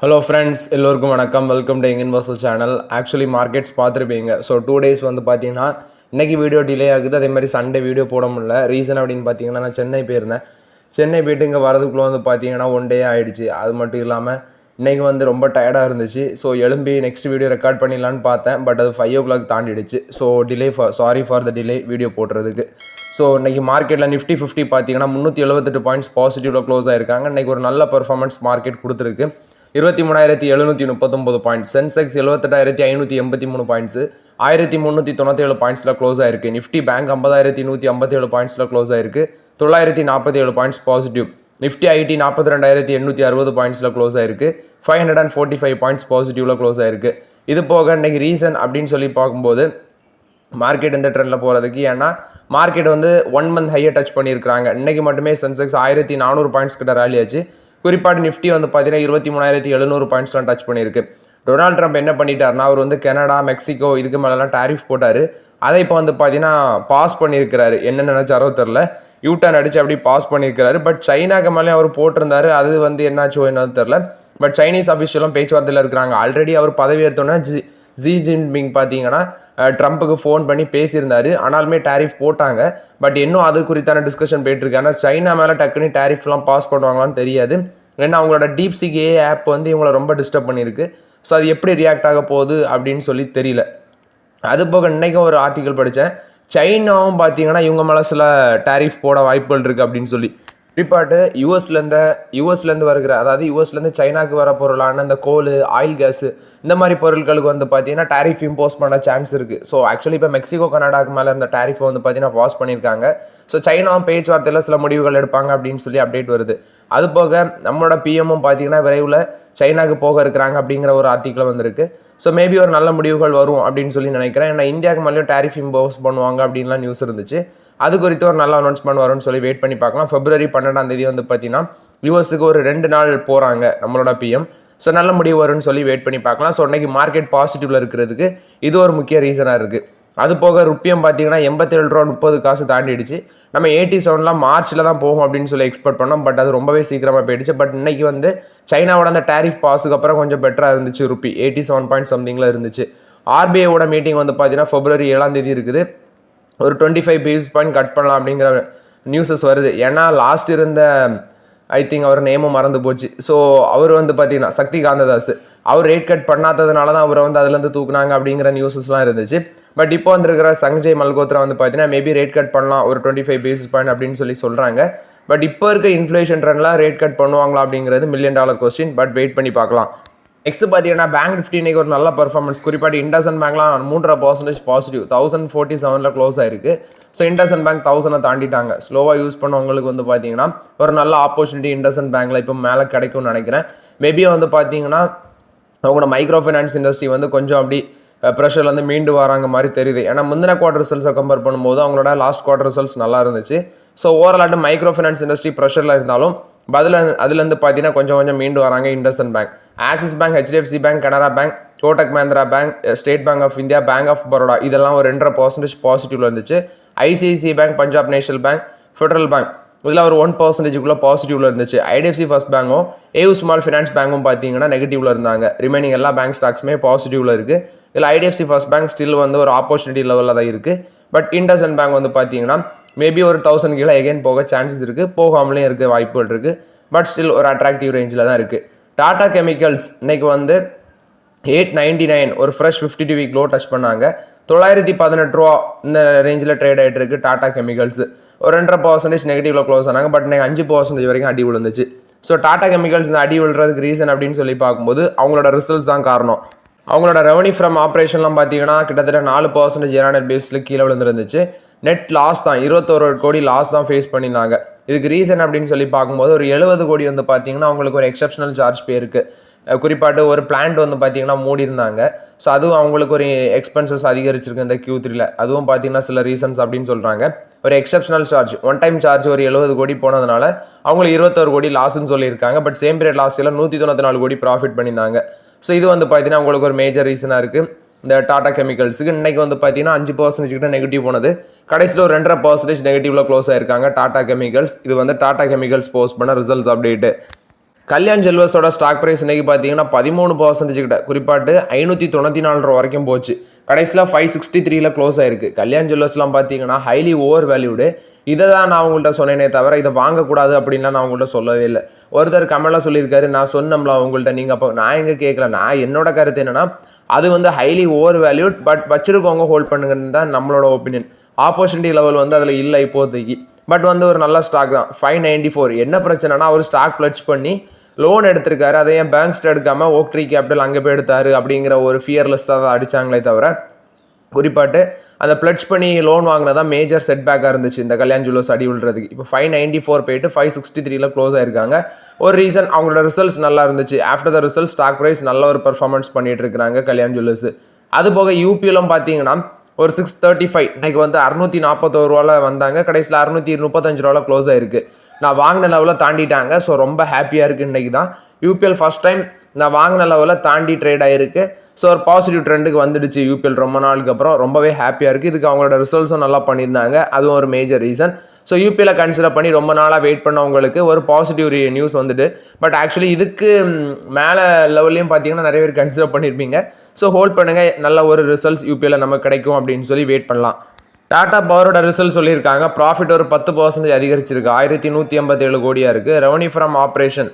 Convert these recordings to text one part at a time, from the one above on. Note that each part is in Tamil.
ஹலோ ஃப்ரெண்ட்ஸ், எல்லோருக்கும் வணக்கம். Welcome to universal channel. Actually markets பார்த்துருப்பீங்க. ஸோ 2 days வந்து பார்த்தீங்கன்னா இன்றைக்கி வீடியோ டிலே ஆகுது. அதே மாதிரி சண்டே வீடியோ போட முடியல. ரீசன் அப்படின்னு பார்த்தீங்கன்னா நான் சென்னை போயிருந்தேன். சென்னை போய்ட்டு இங்கே வரதுக்குள்ளே வந்து பார்த்தீங்கன்னா 1 day ஆகிடுச்சு. அது மட்டும் இல்லாமல் இன்றைக்கி வந்து ரொம்ப டயர்டாக இருந்துச்சு. ஸோ எழும்பி நெக்ஸ்ட் வீடியோ ரெக்கார்ட் பண்ணிடலான்னு பார்த்தேன். பட் அது 5 o'clock தாண்டிடுச்சு. So sorry for the delay video போடுறதுக்கு. ஸோ இன்றைக்கி மார்க்கெட்டில் நிஃப்டி 50 பார்த்தீங்கன்னா 378 பாயிண்ட்ஸ் பாசிட்டிவில் க்ளோஸ் ஆகிருக்காங்க. இன்றைக்கி ஒரு நல்ல பெர்ஃபார்மன்ஸ் மார்க்கெட் கொடுத்துருக்கு. 23,739 பாயிண்ட்ஸ். சென்செக்ஸ் 78,583 பாயிண்ட்ஸு, 1,397 பாயிண்ட்ஸில் க்ளோஸ் ஆயிருக்கு. நிஃப்டி பேங்க் 50,157 பாயிண்ட்ஸில் க்ளோஸ் ஆயிருக்கு. 947 பாயிண்ட்ஸ் பாசிட்டிவ். நிஃப்டி ஐடி 42,860 பாயிண்ட்ஸில் க்ளோஸ் ஆயிருக்கு. 545 பாயிண்ட்ஸ் பாசிட்டிவில் க்ளோஸ் ஆயிருக்கு. இது போக இன்னைக்கு ரீசன் அப்படின்னு சொல்லி பார்க்கும்போது மார்க்கெட் இந்த ட்ரெண்டில் போகிறதுக்கு, ஏன்னா மார்க்கெட் வந்து 1 month ஹையை டச் பண்ணியிருக்காங்க. இன்றைக்கி மட்டுமே சென்செக்ஸ் 1,400 பாயிண்ட்ஸ் கிட்ட ரேலி ஆச்சு. குறிப்பாக நிஃப்டி வந்து பார்த்தீங்கன்னா 23,700 பாயிண்ட்ஸ்லாம் டச் பண்ணியிருக்கு. டொனால்ட் ட்ரம்ப் என்ன பண்ணிட்டாருன்னா, அவர் வந்து கனடா, மெக்சிகோ இதுக்கு மேலெலாம் டேரிஃப் போட்டார். அதை இப்போ வந்து பார்த்தீங்கன்னா பாஸ் பண்ணியிருக்கிறாரு. என்ன நினச்சாரோ தெரில, யூட்டர்ன் அடித்து அப்படி பாஸ் பண்ணியிருக்கிறாரு. பட் சைனாக்கு மேலே அவர் போட்டிருந்தாரு. அது வந்து என்னாச்சோ என்னது தெரில. பட் சைனீஸ் அஃபிஷியலும் பேச்சுவார்த்தையில் இருக்கிறாங்க. ஆல்ரெடி அவர் பதவி ஏற்றோன்னா ஜி ஜின்பிங் பார்த்தீங்கன்னா ட்ரம்ப்புக்கு ஃபோன் பண்ணி பேசியிருந்தாரு. ஆனாலுமே டேரிஃப் போட்டாங்க. பட் இன்னும் அது குறித்தான டிஸ்கஷன் போயிட்டுருக்கு. ஆனால் சைனா மேலே டக்குன்னு டேரிஃப்லாம் பாஸ் பண்ணுவாங்களான்னு தெரியாது. ஏன்னா அவங்களோட டீப்சிக் ஏ ஆப் வந்து இவங்களை ரொம்ப டிஸ்டர்ப் பண்ணியிருக்கு. ஸோ அது எப்படி ரியாக்ட் ஆக போகுது அப்படின்னு சொல்லி தெரியல. அது போக இன்றைக்கும் ஒரு ஆர்டிக்கல் படித்தேன். சைனாவும் பார்த்தீங்கன்னா இவங்க மேலே சில டேரிஃப் போட வாய்ப்புகள் இருக்குது அப்படின்னு சொல்லி. குறிப்பாட்டு யூஎஸ்லேருந்து வருகிற, அதாவது யூஎஸ்லேருந்து சைனாக்கு வர பொருளான இந்த கோல், ஆயில், கேஸு இந்த மாதிரி பொருட்களுக்கு வந்து பார்த்தீங்கன்னா டேரிஃப் இம்போஸ் பண்ண சான்ஸ் இருக்குது. ஸோ ஆக்சுவலி இப்போ மெக்சிகோ, கனடாக்கு மேலே இருந்த டேரிஃபை வந்து பார்த்தீங்கன்னா பாஸ் பண்ணியிருக்காங்க. ஸோ சைனாவும் பேச்சுவார்த்தையில் சில முடிவுகள் எடுப்பாங்க அப்படின்னு சொல்லி அப்டேட் வருது. அது போக நம்மளோட பிஎம்மும் பார்த்தீங்கன்னா விரைவில் சைனாக்கு போக இருக்கிறாங்க அப்படிங்கிற ஒரு ஆர்டிக்கல் வந்திருக்கு. ஸோ மேபி ஒரு நல்ல முடிவுகள் வரும் அப்படின்னு சொல்லி நினைக்கிறேன். ஏன்னா இந்தியாவுக்கு மேலேயும் டேரிஃப் இம்போஸ் பண்ணுவாங்க அப்படின்லாம் நியூஸ் இருந்துச்சு. அது குறித்து ஒரு நல்ல அனௌன்ஸ்மெண்ட் வரும்னு சொல்லி வெயிட் பண்ணி பார்க்கலாம். February 12 வந்து பார்த்தீங்கன்னா யூஎஸ்க்கு ஒரு 2 நாள் போகிறாங்க நம்மளோட பிஎம். ஸோ நல்ல முடிவு வரும்னு சொல்லி வெயிட் பண்ணி பார்க்கலாம். ஸோ இன்றைக்கி மார்க்கெட் பாசிட்டிவில் இருக்கிறதுக்கு இது ஒரு முக்கிய ரீசனாக இருக்குது. அது போக ருப்பியம் பார்த்தீங்கன்னா 87.30 தாண்டிடுச்சு. நம்ம 87 மார்ச்சில் தான் போகும் அப்படின்னு சொல்லி எக்ஸ்பெக்ட் பண்ணோம். பட் அது ரொம்பவே சீக்கிரமாக போயிடுச்சு. பட் இன்னைக்கு வந்து சைனாவோட அந்த டேரிஃப் பாஸுக்கு அப்புறம் கொஞ்சம் பெட்டராக இருந்துச்சு. ருப்பி 87 பாயிண்ட் சம்திங்கில் இருந்துச்சு. ஆர்பிஐயோட மீட்டிங் வந்து பார்த்தீங்கன்னா February 7 இருக்குது. ஒரு 25 basis point கட் பண்ணலாம் அப்படிங்கிற நியூஸஸ் வருது. ஏன்னா லாஸ்ட் இருந்த ஐ திங்க் அவர் நேமும் மறந்து போச்சு. ஸோ அவர் வந்து பார்த்தீங்கன்னா சக்தி காந்ததாஸ், அவர் ரேட் கட் பண்ணாததுனால தான் அவரை வந்து அதுலேருந்து தூக்குனாங்க அப்படிங்கிற நியூஸஸ்லாம் இருந்துச்சு. பட் இப்போ வந்துருக்கிற சஞ்சய் மல்கோத்ரா வந்து பார்த்தீங்கன்னா மேபி ரேட் கட் பண்ணலாம் ஒரு 25 basis point அப்படின்னு சொல்லி சொல்கிறாங்க. பட் இப்போ இருக்க இன்ஃப்ளேஷன் ட்ரெண்ட்லாம் ரேட் கட் பண்ணுவாங்களா அப்படிங்கிறது $1 million கொஸ்டின். பட் வெயிட் பண்ணி பார்க்கலாம். நெக்ஸ்ட் பார்த்தீங்கன்னா பேங்க் நிஃப்டி இன்னைக்கு ஒரு நல்ல பர்ஃபார்மன்ஸ். குறிப்பாக இண்டஸ்இண்ட் பேங்க்லாம் 3.5% பாசிட்டிவ், 1047 க்ளோஸ் ஆயிருக்கு. So IndusInd bank 1000 தாண்டிட்டாங்க. ஸ்லோவாக யூஸ் பண்ணவங்களுக்கு வந்து பார்த்தீங்கன்னா ஒரு நல்ல ஆப்பர்ச்சுனிட்டி இண்டஸ்இண்ட் பேங்க்கில் இப்போ மேலே கிடைக்கும்னு நினைக்கிறேன். மேபி வந்து பார்த்தீங்கன்னா அவங்களோட மைக்ரோ ஃபைனான்ஸ் இண்டஸ்ட்ரி வந்து கொஞ்சம் அப்படி ப்ரெஷர்லேருந்து மீண்டு வராங்க மாதிரி தெரியுது. ஏன்னா முந்தின குவார்டர் ரிசல்ட்ஸை கம்பேர் பண்ணும்போது அவங்களோட லாஸ்ட் குவார்டர் ரிசல்ட்ஸ் நல்லா இருந்துச்சு. ஸோ ஓவராலாட்டு மைக்ரோ ஃபைனான்ஸ் இண்டஸ்ட்ரி ப்ரெஷரில் இருந்தாலும் அதுலேருந்து பார்த்தீங்கன்னா கொஞ்சம் மீண்டு வராங்க IndusInd bank. Axis bank, HDFC bank, Canara bank, Kotak Mahindra bank, State Bank of India, Bank of Baroda இதெல்லாம் ஒரு 2.5% பாசிட்டிவ்ல இருந்துச்சு. ICICI bank, Punjab National Bank, Federal Bank இதில் ஒரு 1%க்குள்ளே பாசிட்டிவ்ல இருந்துச்சு. IDFC ஃபர்ஸ்ட் பேங்கும் AU ஸ்மால் ஃபினான்ஸ் பேங்கும் பார்த்தீங்கன்னா நெகட்டிவ்ல இருந்தாங்க. ரிமைனிங் எல்லா பேங்க் ஸ்டாக்ஸுமே பாசிட்டிவ்ல இருக்குது. இதில் IDFC ஃபர்ஸ்ட் பேங்க் ஸ்டில் வந்து ஒரு ஆப்பர்ச்சுனிட்டி லெவலில் தான் இருக்குது. பட் இண்டஸ்இண்ட் பேங்க் வந்து பார்த்தீங்கன்னா மேபி ஒரு 1000 கீழே எகைன் போக சான்சஸ் இருக்குது. போகாமலே இருக்க வாய்ப்புகள் இருக்குது. பட் ஸ்டில் ஒரு அட்ராக்டிவ் ரேஞ்சில் தான் இருக்குது. டாடா கெமிக்கல்ஸ் இன்னைக்கு வந்து 899 ஒரு ஃப்ரெஷ் 52 week லோ டச் பண்ணாங்க. 918 ரூபா இந்த ரேஞ்சில் ட்ரேட் ஆகிட்டு இருக்கு டாடா கெமிக்கல்ஸ். ஒரு 2.5% நெகட்டிவ்ல க்ளோஸ் ஆனாங்க. பட் இன்னைக்கு 5% வரைக்கும் அடி விழுந்துச்சு. ஸோ டாடா கெமிக்கல்ஸ் இந்த அடி விழுறதுக்கு ரீசன் அப்படின்னு சொல்லி பார்க்கும்போது அவங்களோட ரிசல்ட்ஸ் தான் காரணம். அவங்களோட ரெவன்யூ ஃப்ரம் ஆப்ரேஷன்லாம் பார்த்தீங்கன்னா கிட்டத்தட்ட 4% இயர் பேஸில் கீழே விழுந்துருந்துச்சு. நெட் லாஸ் தான் 21 கோடி லாஸ் தான் ஃபேஸ் பண்ணியிருந்தாங்க. இதுக்கு ரீசன் அப்படின்னு சொல்லி பார்க்கும்போது ஒரு 70 கோடி வந்து பார்த்தீங்கன்னா அவங்களுக்கு ஒரு எக்ஸப்ஷனல் சார்ஜ் பே இருக்குது. குறிப்பாட்டு ஒரு பிளான்ட் வந்து பார்த்தீங்கன்னா மூடி இருந்தாங்க. ஸோ அதுவும் அவங்களுக்கு ஒரு எக்ஸ்பென்சஸ் அதிகரிச்சிருக்கு இந்த Q3ல. அதுவும் பார்த்தீங்கன்னா சில ரீசன்ஸ் அப்படின்னு சொல்கிறாங்க. ஒரு exceptional charge, one time charge ஒரு 70 கோடி போனதுனால அவங்களுக்கு 21 கோடி லாஸ்ன்னு சொல்லியிருக்காங்க. பட் சேம் பீரியட் லாஸ்ட்டில் 194 கோடி ப்ராஃபிட் பண்ணியிருந்தாங்க. ஸோ இது வந்து பார்த்தீங்கன்னா உங்களுக்கு ஒரு மேஜர் ரீசனாக இருக்குது இந்த டாடா கெமிக்கல்ஸுக்கு. இன்னைக்கு வந்து பார்த்தீங்கன்னா 5% கிட்ட நெகட்டிவ் போனது. கடைசியில் ஒரு 2.5% நெகட்டிவ்ல க்ளோஸ் ஆயிருக்காங்க டாடா கெமிக்கல்ஸ். இது வந்து டாடா கெமிக்கல்ஸ் போஸ்ட் பண்ண ரிசல்ட்ஸ் அப்டேட்டு. கல்யாண் ஜுவல்லர்ஸோட ஸ்டாக் ப்ரைஸ் இன்னைக்கு பார்த்தீங்கன்னா 13% கிட்ட குறிப்பாட்டு 594 ரூபா வரைக்கும் போச்சு. கடைசியில் 563 க்ளோஸ் ஆயிருக்கு. கல்யாண் ஜுவல்லர்ஸ்லாம் பார்த்தீங்கன்னா ஹைலி ஓவர் வேல்யூடு. இதை தான் நான் உங்கள்கிட்ட சொன்னேனே தவிர இதை வாங்கக்கூடாது அப்படின்லாம் நான் உங்கள்கிட்ட சொல்லவே இல்லை. ஒருத்தர் கமெண்ட்லாம் சொல்லியிருக்காரு, நான் சொன்னோம்ல உங்கள்கிட்ட, நீங்கள் அப்போ நான் எங்கே கேட்கல. நான் என்னோட கருத்து என்னன்னா, அது வந்து ஹைலி ஓவர் வேல்யூட், பட் வச்சிருக்கவங்க ஹோல்ட் பண்ணுங்கன்னு தான் நம்மளோட ஒப்பீனியன். ஆப்பர்ச்சுனிட்டி லெவல் வந்து அதில் இல்லை இப்போதைக்கு. பட் வந்து ஒரு நல்ல ஸ்டாக் தான். 594 என்ன பிரச்சனைனா, அவர் ஸ்டாக் பிளட்ஜ் பண்ணி லோன் எடுத்திருக்காரு. அதை ஏன் பேங்க்ஸ்ட் எடுக்காமல் ஓக்ட்ரீ கேபிட்டல் அங்கே போய் எடுத்தாரு அப்படிங்கிற ஒரு ஃபியர்லெஸ்ஸாக தான் அடித்தாங்களே தவிர, குறிப்பாட்டு அதை பிளட்ஜ் பண்ணி லோன் வாங்கினதான் மேஜர் செட்பேக்காக இருந்துச்சு இந்த கல்யாண் ஜுவல்லர்ஸ் அடி விழுறதுக்கு. இப்போ 594 போயிட்டு 563 க்ளோஸ் ஆயிருக்காங்க. ஒரு ரீசன் அவங்களோட ரிசல்ட்ஸ் நல்லா இருந்துச்சு. After the result stock price நல்ல ஒரு பெர்ஃபார்மன்ஸ் பண்ணிட்டு இருக்கிறாங்க கல்யாண் ஜுவல்லர்ஸ். அது போக யூபிஎலும் பார்த்தீங்கன்னா ஒரு 635 இன்னைக்கு வந்து 641 ரூபாவில் வந்தாங்க. கடைசியில் 635 ரூபாவில் க்ளோஸ் ஆயிருக்கு. நான் வாங்கின லெவலில் தாண்டிட்டாங்க. ஸோ ரொம்ப ஹாப்பியாக இருக்குது. இன்றைக்கி தான் யூபிஎல் ஃபஸ்ட் டைம் நான் வாங்கின லெவலில் தாண்டி ட்ரேட் ஆகிருக்கு. ஸோ ஒரு பாசிட்டிவ் ட்ரெண்டுக்கு வந்துடுச்சு யூபிஎல் ரொம்ப நாளுக்கு அப்புறம். ரொம்பவே ஹாப்பியாக இருக்குது. இதுக்கு அவங்களோட ரிசல்ட்ஸும் நல்லா பண்ணியிருந்தாங்க. அதுவும் ஒரு மேஜர் ரீசன். ஸோ யூபிஎல்லை கன்சிடர் பண்ணி ரொம்ப நாளாக வெயிட் பண்ணவங்களுக்கு ஒரு பாசிட்டிவ் நியூஸ் வந்துட்டு. பட் ஆக்சுவலி இதுக்கு மேலே லெவல்லையும் பார்த்தீங்கன்னா நிறைய பேர் கன்சிடர் பண்ணியிருப்பீங்க. ஸோ ஹோல்ட் பண்ணுங்கள், நல்ல ஒரு ரிசல்ட்ஸ் யூபிஎல்ல நமக்கு கிடைக்கும் அப்படின்னு சொல்லி வெயிட் பண்ணலாம். டாடா பவரோட ரிசல்ட் சொல்லியிருக்காங்க. ப்ராஃபிட் ஒரு 10% அதிகரிச்சிருக்கு. 1187 கோடியாக இருக்குது. Revenue from operation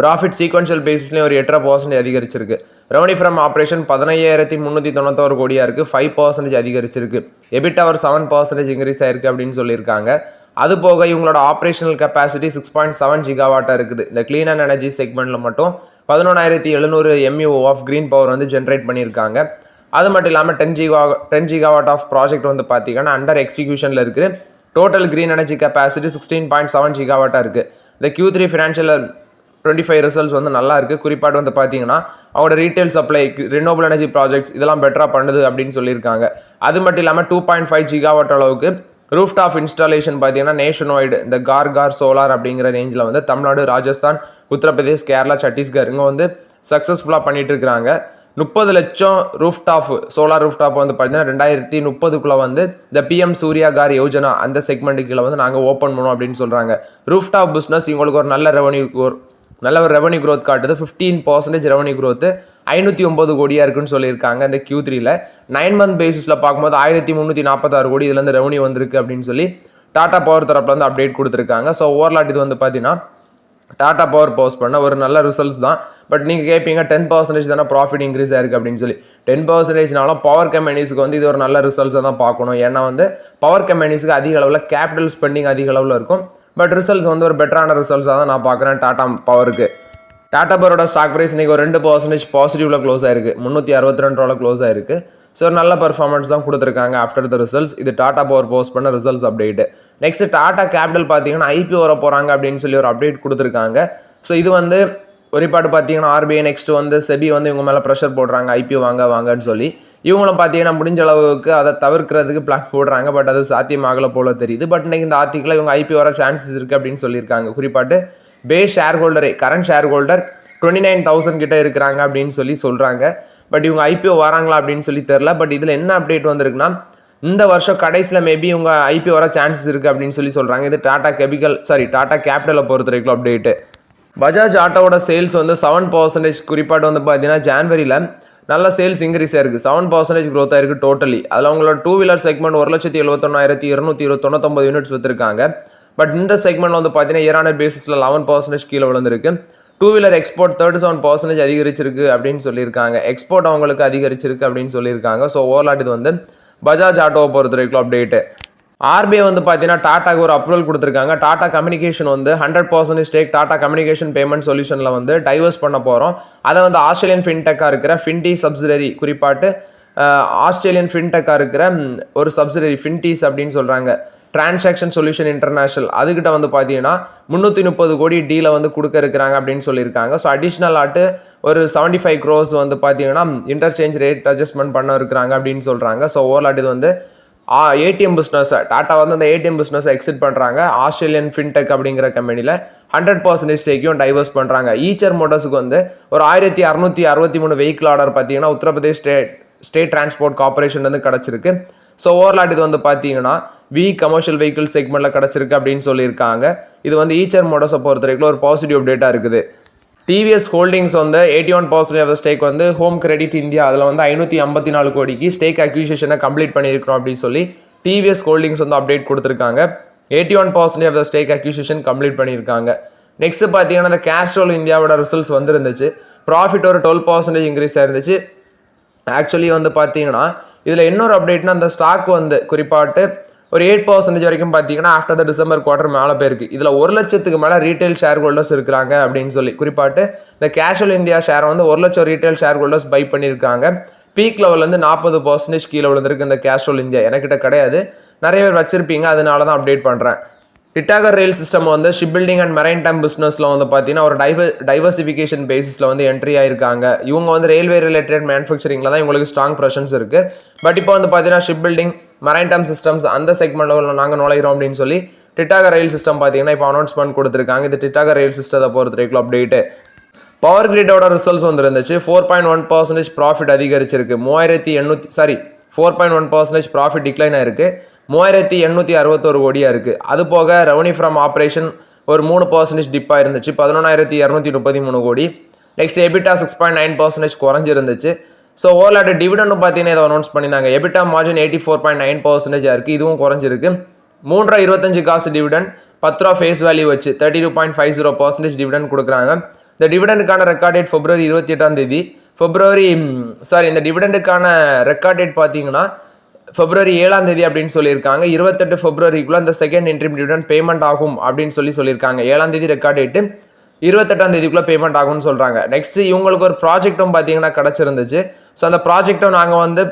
profit sequential பேசிஸ்லேயும் ஒரு 8% அதிகரிச்சிருக்கு. ரெவன்யூ ஃப்ரம் ஆப்ரேஷன் 15,391 கோடியாக இருக்குது. 5% அதிகரிச்சிருக்கு. எபிட்டா ஒரு 7% இன்க்ரீஸ் ஆயிருக்கு அப்படின்னு சொல்லியிருக்காங்க. அது போக இவங்களோட ஆப்ரேஷனல் கெப்பாசிட்டி 6.7 ஜிகாவாட்டாக இருக்குது. இந்த க்ளீன் அண்ட் எனர்ஜி செக்மெண்ட்டில் மட்டும் 11,700 MU ஆஃப் க்ரீன் பவர் வந்து ஜென்ரேட் பண்ணியிருக்காங்க. அது மட்டும் இல்லாமல் 10 ஜிகாவாட் ஆஃப் ப்ராஜெக்ட் வந்து பார்த்தீங்கன்னா அண்டர் எக்ஸிக்யூஷனில் இருக்குது. டோட்டல் க்ரீன் எனர்ஜி கெப்பாசிட்டி 16.7 ஜிகாவாட்டாக இருக்குது. இந்த Q3 ஃபினான்ஷியல் 25 ரிசல்ட்ஸ் வந்து நல்லா இருக்குது. குறிப்பாட்டு வந்து பார்த்தீங்கன்னா அவங்களோட retail supply, renewable energy projects இதெல்லாம் பெட்டராக பண்ணுது அப்படின்னு சொல்லியிருக்காங்க. அது மட்டும் இல்லாமல் 2.5 ஜிகாவாட் அளவுக்கு ரூஃப் டாப் இன்ஸ்டாலேஷன் பார்த்தீங்கன்னா நேஷன் வைடு இந்த கார் சோலார் அப்படிங்கிற ரேஞ்சில் வந்து தமிழ்நாடு, ராஜஸ்தான், உத்தரப்பிரதேஷ், கேரளா, சத்தீஸ்கர் இங்கே வந்து சக்ஸஸ்ஃபுல்லாக பண்ணிட்டு இருக்கிறாங்க. 30 லட்சம் ரூஃப்டாப் சோலார் ரூஃப்டாப் வந்து பார்த்தீங்கன்னா 2030 வந்து இந்த PM சூர்யா கார் யோஜனா அந்த செக்மெண்ட்டுக்குள்ள வந்து நாங்கள் ஓப்பன் பண்ணுவோம் அப்படின்னு சொல்கிறாங்க. ரூஃப்டாப் பிஸ்னஸ் இவங்களுக்கு ஒரு நல்ல ரெவன்யூ க்ரோத் காட்டுது. 15% ரெவன்யூ க்ரோத்து 509 கோடியாக இருக்குன்னு சொல்லியிருக்காங்க. இந்த Q3ல 9 மந்த் பேசிஸில் பார்க்கும்போது 1346 கோடி இதுலேருந்து ரெவன்யூ வந்திருக்கு அப்படின்னு சொல்லி டாடா பவர் தரப்பில் வந்து அப்டேட் கொடுத்துருக்காங்க. ஸோ ஓவர்லாட் இது வந்து பார்த்தீங்கன்னா டாடா பவர் போஸ்ட் பண்ண ஒரு நல்ல ரிசல்ட்ஸ் தான். பட் நீங்கள் கேட்பீங்க 10% தானே ப்ராஃபிட் இன்க்ரீஸ் ஆயிருக்கு அப்படின்னு சொல்லி. 10%னாலும் பவர் கம்பெனிஸுக்கு வந்து இது ஒரு நல்ல ரிசல்ட்ஸை தான் பார்க்கணும். ஏன்னா வந்து பவர் கம்பெனிஸுக்கு அதிக அளவில் கேபிட்டல் ஸ்பெண்டிங் அதிக அளவில் இருக்கும். பட் ரிசல்ட்ஸ் வந்து ஒரு பெட்டரான ரிசல்ட்ஸாக தான் நான் பார்க்குறேன் டாடா பவருக்கு. டாடா பவரோட ஸ்டாக் ப்ரைஸ் இன்றைக்கி ஒரு 2% பாசிட்டிவில் க்ளோஸ் ஆயிருக்கு. 362 ரூபாவில் க்ளோஸ் ஆயிருக்கு. ஸோ ஒரு நல்ல பர்ஃபார்மன்ஸ் தான் கொடுத்துருக்காங்க ஆஃப்டர் த ரிசல்ட்ஸ். இது டாடா பவர் போஸ்ட் பண்ண results update. Next Tata capital பார்த்தீங்கன்னா IPO வர போகிறாங்க அப்படின்னு சொல்லி ஒரு அப்டேட் கொடுத்துருக்காங்க. ஸோ இது வந்து ஒரு பாட்டு பார்த்தீங்கன்னா RBI நெக்ஸ்ட் வந்து செபி வந்து இவங்க மேலே ப்ரெஷர் போடுறாங்க IPO வாங்கன்னு சொல்லி. இவங்களும் பார்த்தீங்கன்னா முடிஞ்ச அளவுக்கு அதை தவிர்க்கிறதுக்கு பிளான் போடுறாங்க. பட் அது சாத்தியமாகல போல தெரியுது. பட் இன்னைக்கு இந்த ஆர்டிக்கில் இவங்க IPO வர சான்சஸ் இருக்குது அப்படின்னு சொல்லியிருக்காங்க. குறிப்பாட்டு ஷேர் ஹோல்டரே கரண்ட் ஷேர் ஹோல்டர் 29,000 கிட்ட இருக்கிறாங்க அப்படின்னு சொல்லி சொல்கிறாங்க. பட் இவங்க IPO வராங்களா அப்படின்னு சொல்லி தெரில. பட் இதில் என்ன அப்டேட் வந்திருக்குன்னா, இந்த வருஷம் கடைசியில் மேபி இவங்க IPO வர சான்சஸ் இருக்குது அப்படின்னு சொல்லி சொல்கிறாங்க. இது டாடா கேபிட்டலை பொறுத்த வரைக்கும் அப்டேட்டு. பஜாஜ் ஆட்டோவோட சேல்ஸ் வந்து 7% குறிப்பாட்டு வந்து பார்த்தீங்கன்னா ஜான்வரியில் நல்ல சேல்ஸ் இன்க்ரீஸ் ஆயிருக்கு. 7% க்ரோத் ஆயிருக்கு டோட்டலி. அதில் அவங்களோட 2 வீலர் செக்மெண்ட் 1,71,299 யூனிட்ஸ் விற்றுருக்காங்க. பட் இந்த செக்மெண்ட் வந்து பார்த்தீங்கன்னா இயர் ஆன் பேசிஸில் 11% கீழே விழுந்திருக்கு. 2 வீலர் எக்ஸ்போர்ட் 37% அதிகரிச்சிருக்கு அப்படின்னு சொல்லியிருக்காங்க. எக்ஸ்போர்ட் அவங்களுக்கு அதிகரிச்சிருக்கு அப்படின்னு சொல்லியிருக்காங்க. ஸோ ஓவர்லாட் இது வந்து பஜாஜ் ஆட்டோவை பொறுத்த வரைக்கும் அப்டேட்டு. RBI வந்து பார்த்தீங்கன்னா டாட்டாக்கு ஒரு அப்ரூவல் கொடுத்துருக்காங்க. டாடா கம்யூனிகேஷன் வந்து 100% ஸ்டேக் டாடா கம்யூனிகேஷன் பேமெண்ட் சொல்யூஷனில் வந்து டைவர்ஸ் பண்ண போகிறோம். அதை வந்து ஆஸ்திரேலியன் ஃபின்டெக்காக இருக்கிற ஃபின்டி சப்சிடரி, குறிப்பாட்டு ஆஸ்திரேலியன் ஃபின்டெக்காக இருக்கிற ஒரு சப்சிடரி ஃபின்டீஸ் அப்படின்னு சொல்கிறாங்க, டிரான்சாக்ஷன் சொல்யூஷன் இன்டர்நேஷனல், அதுக்கிட்ட வந்து பார்த்தீங்கன்னா 330 கோடி டீலை வந்து கொடுக்க இருக்கிறாங்க அப்படின்னு சொல்லியிருக்காங்க. ஸோ அடிஷ்னல் ஆட்டு ஒரு 75 crores வந்து பார்த்தீங்கன்னா இன்டர்சேஞ்ச் ரேட் அட்ஜஸ்ட்மெண்ட் பண்ண இருக்கிறாங்க அப்படின்னு சொல்கிறாங்க. ஸோ ஓவர்லாட் இது வந்து ஏடிஎம் பிஸ்னஸை டாட்டா வந்து அந்த ஏடிஎம் பிஸ்னஸை எக்ஸிட் பண்ணுறாங்க. ஆஸ்திரேலியன் ஃபின்டெக் அப்படிங்கிற கம்பெனியில் 100% ஸ்டேக்கையும் டைவர்ஸ் பண்ணுறாங்க. ஈச்சர் மோட்டர்ஸுக்கு வந்து ஒரு 1663 வெஹிக்கிள் ஆர்டர் பார்த்தீங்கன்னா உத்தரப்பிரதேஷ் ஸ்டேட் டிரான்ஸ்போர்ட் கார்பரேஷன் வந்து கிடச்சிருக்கு. ஸோ ஓவர்லாட் இது வந்து பார்த்தீங்கன்னா கமர்ஷியல் வெஹிக்கிள் செக்மெண்ட்டில் கிடச்சிருக்கு அப்படின்னு சொல்லியிருக்காங்க. இது வந்து ஈச்சர் மோட்டர்ஸை பொறுத்த வரைக்கும் ஒரு பாசிட்டிவ் அப்டேட்டாக இருக்குது. டிவிஎஸ் ஹோல்டிங்ஸ் வந்து 81% ஆஃப் ஸ்டேக் வந்து ஹோம் கிரெடிட் இந்தியா அதில் வந்து 554 கோடிக்கு ஸ்டேக் அக்யூசிஷனை கம்ப்ளீட் பண்ணியிருக்கிறோம் அப்படின்னு சொல்லி டிவிஎஸ் ஹோல்டிங்ஸ் வந்து அப்டேட் கொடுத்துருக்காங்க. 81% of the stake acquisition complete பண்ணியிருக்காங்க. நெக்ஸ்ட் பார்த்தீங்கன்னா இந்த கேஸ்ட்ரோல் இந்தியாவோட ரிசல்ட்ஸ் வந்துருந்துச்சு. ப்ராஃபிட் ஒரு 12% இன்க்ரீஸ் ஆயிருந்துச்சு. ஆக்சுவலி வந்து பார்த்தீங்கன்னா இதில் இன்னொரு அப்டேட்னா அந்த ஸ்டாக் வந்து குறிப்பாட்டு ஒரு 8% வரைக்கும் பார்த்தீங்கன்னா ஆஃப்டர் த டிசம்பர் குவார்டர் மேலே போயிருக்கு. இதில் 1 லட்சத்துக்கு மேலே ரீட்டைல் ஷேர் ஹோல்டர்ஸ் இருக்கிறாங்க அப்படின்னு சொல்லி குறிப்பாட்டு இந்த கேஷுவல் இந்தியா ஷேர் வந்து 1 லட்சம் ரீட்டைல் ஷேர் ஹோல்டர்ஸ் பை பண்ணியிருக்காங்க. பீக் லெவல்லேருந்து 40% கீழே விழுந்திருக்கு இந்த கேஷுவல் இந்தியா. எனக்கிட்ட கிடையாது, நிறைய பேர் வச்சிருப்பீங்க, அதனால தான் அப்டேட் பண்ணுறேன். டிட்டாகர் ரயில் சிஸ்டம் வந்து ship building and maritime பிஸ்னஸில் வந்து பார்த்தீங்கன்னா ஒரு டைவர்சிஃபிகேஷன் பேசிஸில் வந்து என்ட்ரி ஆயிருக்காங்க. இவங்க வந்து ரயில்வே ரிலேட்டட் மேனுஃபேக்சரிங்கில் தான் இவங்களுக்கு ஸ்ட்ராங் ப்ரெசன்ஸ் இருக்குது. பட் இப்போ வந்து பார்த்தீங்கன்னா ship building maritime systems அந்த செக்மெண்ட்டில் நாங்கள் நுழைகிறோம் அப்படின்னு சொல்லி டிட்டாகர் ரயில் சிஸ்டம் பார்த்தீங்கன்னா இப்போ அனௌன்ஸ்மெண்ட் கொடுத்துருக்காங்க. இது டிட்டாகர் ரயில் சிஸ்டத்தை பொறுத்த வரைக்கும் அப்டேட்டு. பவர் கிரிட்டோட ரிசல்ட்ஸ் வந்து இருந்துச்சு. 4.1% ப்ராஃபிட் அதிகரிச்சிருக்கு. 4.1% ப்ராஃபிட் டிக்ளைன் ஆயிருக்கு. 3861 கோடியாக இருக்குது. அது போக ரெவன்யூ ஃப்ரம் ஆப்ரேஷன் ஒரு 3% டிப்பாக இருந்துச்சு. 11,233 கோடி. Next EBITDA 6.9% குறைஞ்சிருந்துச்சு. ஸோ ஓவர்லாட் டிவிடெண்டும் பார்த்தீங்கன்னா இதை அனௌன்ஸ் பண்ணியிருந்தாங்க. எபிட்டா மார்ஜின் 84.9% இருக்குது. இதுவும் குறைஞ்சிருக்கு. 3.25 காசு டிவிடெண்ட் 10 ரூபா ஃபேஸ் வேல்யூ வச்சு 32.50% டிவிடெண்ட் கொடுக்குறாங்க. இந்த டிவிடெண்டுக்கான ரெக்கார்ட் டேட் February 28 இந்த டிவிடெண்டுக்கான ரெக்கார்ட் டேட் பார்த்தீங்கன்னா February 7 அப்படின்னு சொல்லியிருக்காங்க. 28 Februaryக்குள்ள இந்த செகண்ட் இன்ட்ரீம் டிவிடெண்ட் பேமெண்ட் ஆகும் அப்படின்னு சொல்லியிருக்காங்க. 7 ரெக்கார்ட் டேட்டு, 28 பேமெண்ட் ஆகும்னு சொல்கிறாங்க. நெக்ஸ்ட் இவங்களுக்கு ஒரு ப்ராஜெக்டும் பார்த்தீங்கன்னா கிடச்சிருந்துச்சு. ஸோ அந்த ப்ராஜெக்டும் நாங்கள் வந்து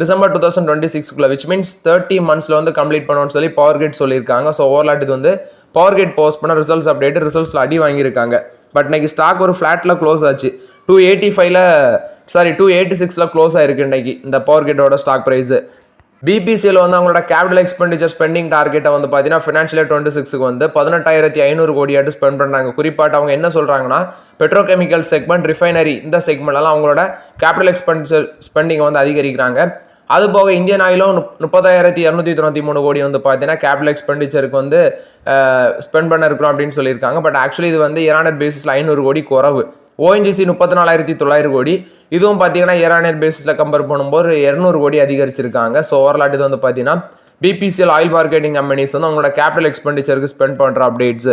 December 2026 விச் மீன்ஸ் 30 monthsல வந்து கம்ப்ளீட் பண்ணுவோம்னு சொல்லி பவர் கிரிட் சொல்லியிருக்காங்க. ஸோ ஓவர்லாட் இது வந்து பவர் கிரிட் போஸ்ட் பண்ண ரிசல்ட்ஸ் அப்டேட், ரிசல்ட்ஸில் அடி வாங்கியிருக்காங்க. பட் இன்னைக்கு ஸ்டாக் ஒரு ஃப்ளாட்டில் க்ளோஸ் ஆச்சு. 286 க்ளோஸ் ஆயிருக்கு இன்னைக்கு இந்த பவர் கிரிட்டோட ஸ்டாக் ப்ரைஸு. பிபிசியில் வந்து அவங்களோட கேபிட்டல் எக்ஸ்பெண்டிச்சர் ஸ்பெண்டிங் டார்கெட்டை வந்து பார்த்தீங்கன்னா ஃபினான்ஷியல் இயர் 26 வந்து 18,500 கோடியாட்டு ஸ்பெண்ட் பண்ணுறாங்க. குறிப்பாட்டு அவங்க என்ன சொல்கிறாங்கன்னா பெட்ரோகெமிக்கல் செக்மெண்ட், ரிஃபைனரி இந்த செக்மெண்ட்லாம் அவங்களோட கேபிட்டல் எக்ஸ்பெண்டிச்சர் ஸ்பெண்டிங்கை வந்து அதிகரிக்கிறாங்க. அது போக இந்தியன் ஆயிலும் 30,293 கோடி வந்து பார்த்தீங்கன்னா கேபிட்டல் எக்ஸ்பெண்டிச்சருக்கு வந்து ஸ்பெண்ட் பண்ண இருக்கிறோம் அப்படின்னு சொல்லியிருக்காங்க. பட் ஆக்சுவலி இது வந்து இயர் பேசிஸில் 500 கோடி குறவு. ONGC 34,900 கோடி, இதுவும் பார்த்தீங்கன்னா இயர் பேசிஸில் கம்பேர் பண்ணும்போது 200 கோடி அதிகரிச்சிருக்காங்க. ஸோ ஓவர்லாட் இது வந்து பார்த்தீங்கன்னா பிபிசிஎல் ஆயில் மார்க்கெட்டிங் கம்பெனிஸ் வந்து அவங்களோட கேபிட்டல் எக்ஸ்பெண்டிச்சருக்கு ஸ்பெண்ட் பண்ணுற அப்டேட்ஸ்.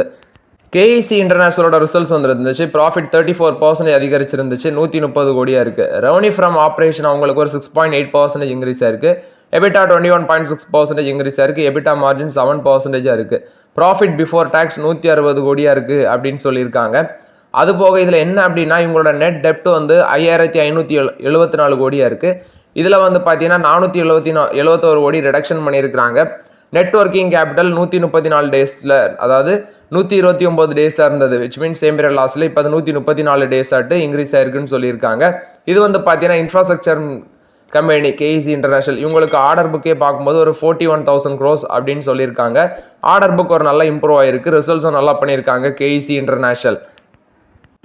KEC இன்டர்நேஷனலோட ரிசல்ட்ஸ் வந்துருந்துச்சு. ப்ராஃபிட் 34% அதிகரிச்சிருந்துச்சு. 130 கோடியாக இருக்குது. ரெவன்யூ ஃப்ரம் ஆப்ரேஷன் அவங்களுக்கு ஒரு 6.8% இன்க்ரீஸ் ஆயிருக்கு. எபிட்டா 21.6% இன்க்ரீஸ் ஆயிருக்கு. எபிட்டா மார்ஜின் 7% இருக்குது. ப்ராஃபிட் பிஃபோர் டேக்ஸ் 160 கோடியாக இருக்குது அப்படின்னு சொல்லியிருக்காங்க. அது போக இதில் என்ன அப்படின்னா இவங்களோட நெட் டெப்ட் வந்து 5,574 கோடியாக இருக்குது. இதில் வந்து பார்த்தீங்கன்னா 471 கோடி ரிடக்ஷன் பண்ணியிருக்கிறாங்க. நெட் ஒர்க்கிங் கேபிட்டல் 134 டேஸில், அதாவது 129 டேஸாக இருந்தது. விச் மீன்ஸ் சேம் பீரியட் லாஸ்ட்டில் இப்போ அது 134 டேஸ் ஆட்டு இன்க்ரீஸ் ஆயிருக்குன்னு சொல்லியிருக்காங்க. இது வந்து பார்த்தீங்கன்னா இன்ஃப்ராஸ்ட்ரக்சர் கம்பெனி KEC இன்டர்நேஷனல் இவங்களுக்கு ஆர்டர் புக்கே பார்க்கும்போது ஒரு 41,000 crores அப்படின்னு சொல்லியிருக்காங்க. ஆர்டர் புக் ஒரு நல்லா இம்ப்ரூவ் ஆயிருக்கு. ரிசல்ட்ஸும் நல்லா பண்ணியிருக்காங்க KEC இன்டர்நேஷனல்.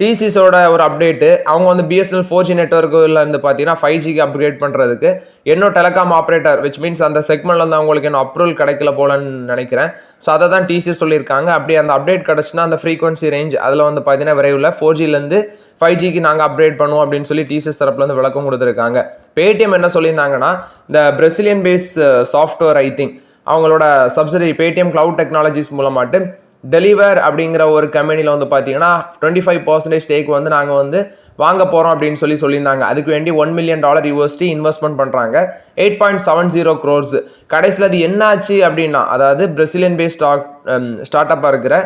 டிசிஸோட ஒரு அப்டேட்டு, அவங்க வந்து BSNL 4G நெட்ஒர்க்கில் இருந்து பார்த்தீங்கன்னா 5Gக்கு அப்கிரேட் பண்ணுறதுக்கு இன்னும் டெலிகாம் ஆப்ரேட்டர் விச் மீன்ஸ் அந்த செக்மெண்ட்ல வந்து அவங்களுக்கு இன்னும் அப்ரூவல் கிடைக்கல போலன்னு நினைக்கிறேன். ஸோ அதை தான் டிசிஎஸ் சொல்லியிருக்காங்க. அப்படி அந்த அப்டேட் கிடச்சுன்னா அந்த ஃப்ரீக்வன்சி ரேஞ்ச் அதில் வந்து பார்த்தீங்கன்னா விரைவில் 4Gலேருந்து 5Gக்கு நாங்கள் அப்கிரேட் பண்ணுவோம் அப்படின்னு சொல்லி டிசிஎஸ் தரப்புலேருந்து விளக்கம் கொடுத்துருக்காங்க. பேடிஎம் என்ன சொல்லியிருந்தாங்கன்னா இந்த பிரசிலியன் பேஸ் சாஃப்ட்வேர் அவங்களோட சப்சிடரி பேடிஎம் கிளவுட் டெக்னாலஜிஸ் மூலமாட்டு டெலிவர் அப்படிங்கிற ஒரு கம்பெனியில் வந்து பார்த்தீங்கன்னா 25% ஸ்டேக் வந்து நாங்கள் வந்து வாங்க போகிறோம் அப்படின்னு சொல்லியிருந்தாங்க. அதுக்கு வேண்டி $1 million USD இன்வெஸ்ட்மெண்ட் பண்ணுறாங்க. 8.70 crores. கடைசியில் அது என்ன ஆச்சு அப்படின்னா, அதாவது பிரசிலியன் பேஸ் ஸ்டார்ட் அப்பாக இருக்கிற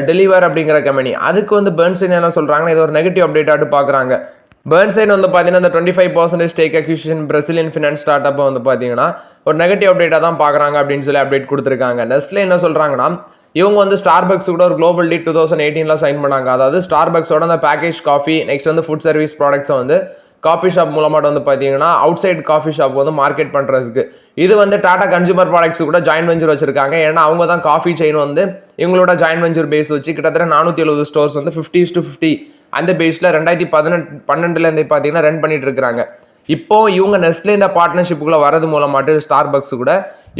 டெலிவர் அப்படிங்கிற கம்பெனி அதுக்கு வந்து பெர்ன்ஸ்டைன் என்ன சொல்கிறாங்கன்னா இது ஒரு நெகட்டிவ் அப்டேட்டாட்டு பார்க்குறாங்க. பெர்ன்ஸ்டைன் வந்து பார்த்தீங்கன்னா இந்த 25% stake acquisition Brazilian finance start அப்பை வந்து பார்த்தீங்கன்னா ஒரு நெகட்டிவ் அப்டேட்டாக தான் பார்க்குறாங்க அப்படின்னு சொல்லி அப்டேட் கொடுத்துருக்காங்க. நெஸ்ட்லே என்ன சொல்கிறாங்கன்னா இவங்க வந்து ஸ்டார்பக்ஸ் கூட ஒரு குளோபல் டீல் 2018 சைன் பண்ணாங்க. அதாவது ஸ்டார்பக்ஸோட அந்த பேக்கேஜ் காஃபி நெக்ஸ்ட் வந்து ஃபுட் சர்வீஸ் ப்ராடக்ட்ஸை வந்து காஃபி ஷாப் மூலமாட்டு வந்து பார்த்தீங்கன்னா அவுட் சைட் காஃபி ஷாப் வந்து மார்க்கெட் பண்ணுறதுக்கு இது வந்து டாடா கன்சூமர் ப்ராடக்ட்ஸ் கூட ஜாயின் வெஞ்சர் வச்சிருக்காங்க. ஏன்னா அவங்க தான் காஃபி செயின் வந்து இவங்களோட ஜாயின் வெஞ்சர் பேஸ் வச்சு கிட்டத்தட்ட 470 ஸ்டோர்ஸ் வந்து 50:50 அந்த பேஸில் 2012 பார்த்தீங்கன்னா ரன் பண்ணிட்டு இருக்கிறாங்க. இப்போ இவங்க நெஸ்லே இந்த பார்ட்னர்ஷிப்புக்குள்ளே வரது மூலமாட்டு ஸ்டார்பக்ஸ் கூட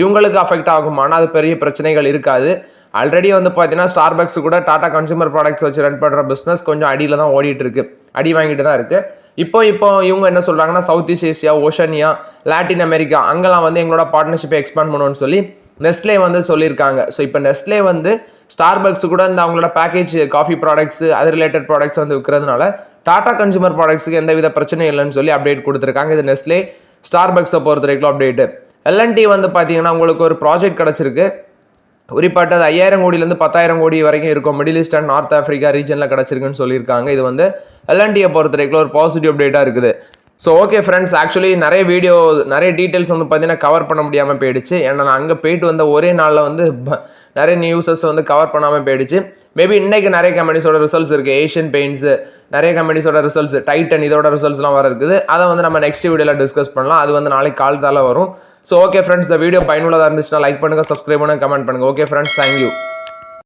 இவங்களுக்கு அஃபெக்ட் ஆகுமானா அது பெரிய பிரச்சனைகள் இருக்காது. ஆல்ரெடி வந்து பார்த்தீங்கன்னா ஸ்டார்பக்ஸ் கூட டாடா கன்சூமர் ப்ராடக்ட்ஸ் வச்சு ரன் பண்ணுற பிஸ்னஸ் கொஞ்சம் அடியில் தான் ஓடிட்டு இருக்கு, அடி வாங்கிட்டு தான் இருக்கு. இப்போ இவங்க என்ன சொல்கிறாங்கன்னா South East Asia, Oceania, Latin America அங்கெல்லாம் வந்து எங்களோட பார்ட்னர்ஷிப்பை எக்ஸ்பேண்ட் பண்ணுவோன்னு சொல்லி நெஸ்லே வந்து சொல்லியிருக்காங்க. ஸோ இப்போ நெஸ்லே வந்து ஸ்டார்பக்ஸ் கூட இந்த அவங்களோட பேக்கேஜ் காஃபி ப்ராடக்ட்ஸ் அது ரிலேட்டட் ப்ராடக்ட்ஸ் வந்து விற்கிறதுனால டாடா கன்சூமர் ப்ராடக்ட்ஸுக்கு எந்தவித பிரச்சனையும் இல்லைன்னு சொல்லி அப்டேட் கொடுத்துருக்காங்க. இது நெஸ்லே ஸ்டார்பக்ஸை பொறுத்த வரைக்கும் அப்டேட்டு. எல்என்டி வந்து பார்த்தீங்கன்னா உங்களுக்கு ஒரு ப்ராஜெக்ட் கிடச்சிருக்கு. குறிப்பாட்டு அது 5000 கோடியிலேருந்து 10,000 கோடி வரைக்கும் இருக்கும். Middle east and north Africa ரீஜனில் கிடச்சிருக்குன்னு சொல்லியிருக்காங்க. இது வந்து எல்என்டியை பொறுத்த வரைக்கும் ஒரு பாசிட்டிவ் அப்டேட்டாக இருக்குது. ஸோ ஓகே ஃப்ரெண்ட்ஸ், ஆக்சுவலி நிறைய டீட்டெயில்ஸ் வந்து பார்த்தீங்கன்னா கவர் பண்ண முடியாமல் போயிடுச்சு. ஏன்னா நான் அங்கே போயிட்டு வந்த ஒரே நாளில் வந்து நிறைய நியூஸஸ் வந்து கவர் பண்ணாமல் போயிடுச்சு. மேபி இன்றைக்கு நிறைய கம்பெனிஸோட ரிசல்ட்ஸ் இருக்குது. ஏஷியன் பெயிண்ட்ஸ் நிறைய கம்பெனிஸோட ரிசல்ட்ஸ், டைட்டன் இதோட ரிசல்ட்ஸ்லாம் வர இருக்குது. அதை வந்து நம்ம நெக்ஸ்ட் வீடியோவில் டிஸ்கஸ் பண்ணலாம். அது வந்து நாளைக்கு காலத்தால் வரும். ஸோ ஓகே ஃப்ரெண்ட்ஸ், இந்த வீடியோ பயனுள்ளதாக இருந்துச்சுன்னா லைக் பண்ணுங்கள், சப்ஸ்கிரைப் பண்ணுங்கள், கமெண்ட் பண்ணுங்கள். Okay friends, thank you.